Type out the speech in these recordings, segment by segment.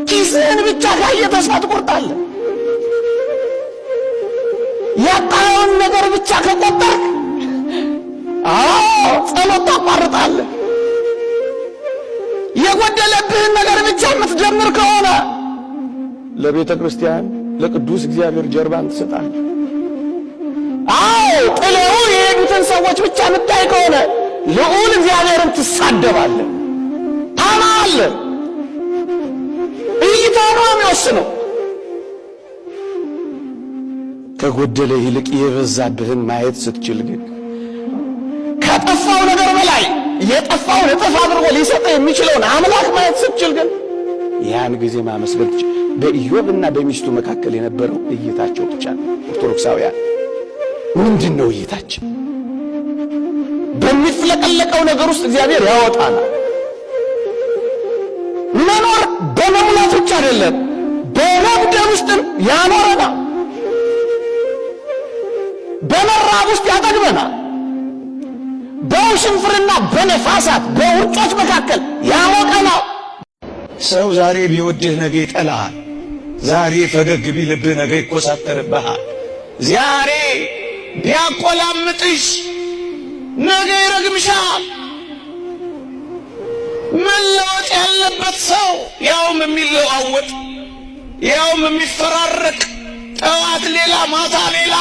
ኪስህን ብቻ ካየ ተስፋ ትቆርጣለህ። ያጣውን ነገር ብቻ ከቆጠርክ ጸሎት ታቋርጣለህ። የጎደለብህን ነገር ብቻ የምትጀምር ከሆነ ለቤተ ክርስቲያን ለቅዱስ እግዚአብሔር ጀርባን ትሰጣለህ። ጥለው የሄዱትን ሰዎች ብቻ የምታይ ከሆነ ልዑል እግዚአብሔርን ትሳደባለህ፣ ታማለህ። እይታ ነው የሚወስነው። ከጎደለ ይልቅ የበዛብህን ማየት ስትችል ግን ከጠፋው ነገር በላይ የጠፋውን እጥፍ አድርጎ ሊሰጥህ የሚችለውን አምላክ ማየት ስትችል ግን ያን ጊዜ ማመስገን ትችል። በኢዮብና በሚስቱ መካከል የነበረው እይታቸው ብቻ ነው። ኦርቶዶክሳውያን ምንድን ነው እይታችን? በሚፍለቀለቀው ነገር ውስጥ እግዚአብሔር ያወጣናል። መኖር በመሙላት ብቻ አይደለም፣ በመጉደል ውስጥም ያኖረናል። በመራብ ውስጥ ያጠግበናል። በሽንፍርና በነፋሳት በውርጮች መካከል ያሞቀናል። ሰው ዛሬ ቢወድህ ነገ ይጠላሃል። ዛሬ ፈገግ ቢልብህ ነገ ይኮሳተርብሃል። ዛሬ ቢያቆላምጥሽ ነገ ይረግምሻል። መለወጥ ያለበት ሰው ያውም የሚለዋወጥ ያውም የሚፈራረቅ ጠዋት ሌላ ማታ ሌላ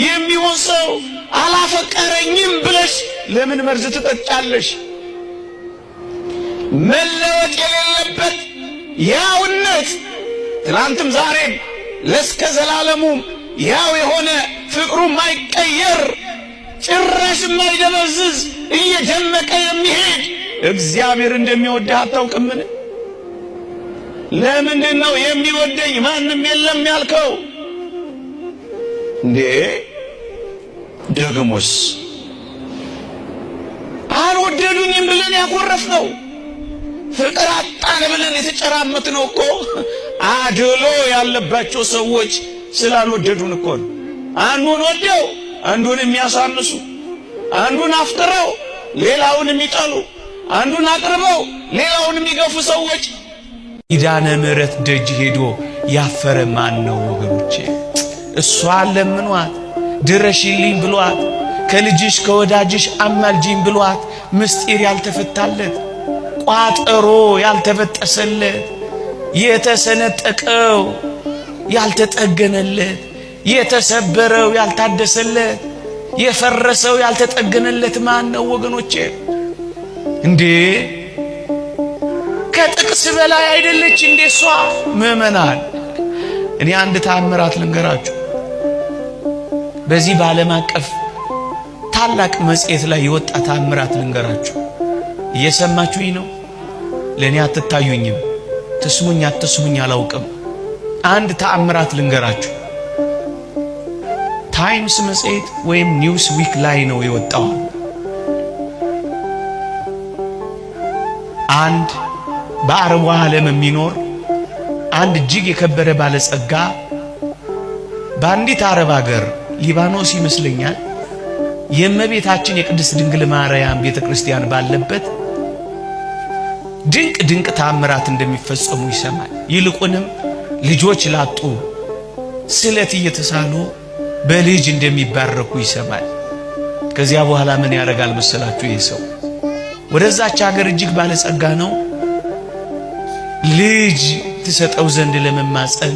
የሚሆን ሰው አላፈቀረኝም ብለሽ ለምን መርዝ ትጠጫለሽ? መለወጥ የሌለበት ያውነት ትናንትም ዛሬም ለስከ ዘላለሙም ያው የሆነ ፍቅሩ ማይቀየር ጭራሽ ማይደበዝዝ እየደመቀ የሚሄድ እግዚአብሔር እንደሚወድህ አታውቅምን? ለምንድን ነው የሚወደኝ ማንም የለም ያልከው እንዴ? ደግሞስ አልወደዱኝም ብለን ያኮረፍነው ፍቅር አጣን ብለን የተጨራመትነው እኮ አድሎ ያለባቸው ሰዎች ስላልወደዱን እኮ ነው። አንዱን ወደው አንዱን የሚያሳንሱ፣ አንዱን አፍቅረው ሌላውን የሚጠሉ፣ አንዱን አቅርበው ሌላውን የሚገፉ ሰዎች ኪዳነ ምሕረት ደጅ ሄዶ ያፈረ ማን ነው ወገኖቼ? እሷን ለምኗት ድረሽልኝ ብሏት ከልጅሽ ከወዳጅሽ አማልጂኝ ብሏት ምስጢር ያልተፈታለት ቋጠሮ ያልተበጠሰለት የተሰነጠቀው ያልተጠገነለት የተሰበረው ያልታደሰለት የፈረሰው ያልተጠገነለት ማን ነው ወገኖቼ? እንዴ ከጥቅስ በላይ አይደለች እንዴ እሷ? ምእመናን እኔ አንድ ተአምራት ልንገራችሁ። በዚህ በዓለም አቀፍ ታላቅ መጽሔት ላይ የወጣ ተአምራት ልንገራችሁ። እየሰማችሁኝ ነው? ለእኔ አትታዩኝም፣ ትስሙኝ አትስሙኝ አላውቅም። አንድ ተአምራት ልንገራችሁ። ታይምስ መጽሔት ወይም ኒውስ ዊክ ላይ ነው የወጣው። አንድ በአረቡ ዓለም የሚኖር አንድ እጅግ የከበረ ባለጸጋ በአንዲት አረብ ሀገር ሊባኖስ ይመስለኛል የእመቤታችን የቅድስት ድንግል ማርያም ቤተክርስቲያን ባለበት ድንቅ ድንቅ ተአምራት እንደሚፈጸሙ ይሰማል። ይልቁንም ልጆች ላጡ ስለት እየተሳሉ በልጅ እንደሚባረኩ ይሰማል። ከዚያ በኋላ ምን ያደርጋል መሰላችሁ? ይህ ሰው ወደዛች ሀገር እጅግ ባለጸጋ ነው። ልጅ ትሰጠው ዘንድ ለመማፀን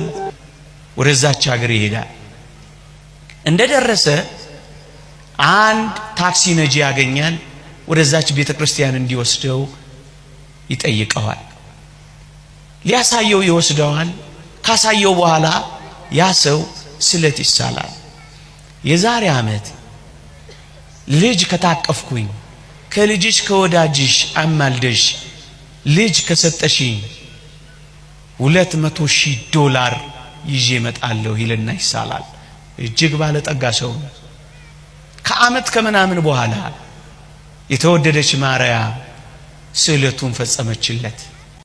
ወደዛች ሀገር ይሄዳል። እንደደረሰ አንድ ታክሲ ነጂ ያገኛል። ወደዛች ቤተክርስቲያን እንዲወስደው ይጠይቀዋል። ሊያሳየው ይወስደዋል። ካሳየው በኋላ ያ ሰው ስለት ይሳላል። የዛሬ ዓመት ልጅ ከታቀፍኩኝ ከልጅሽ ከወዳጅሽ አማልደሽ ልጅ ከሰጠሽኝ $200,000 ይዤ እመጣለሁ ይልና ይሳላል። እጅግ ባለጠጋ ሰው ነው። ከዓመት ከምናምን በኋላ የተወደደች ማርያም ስዕለቱን ፈጸመችለት።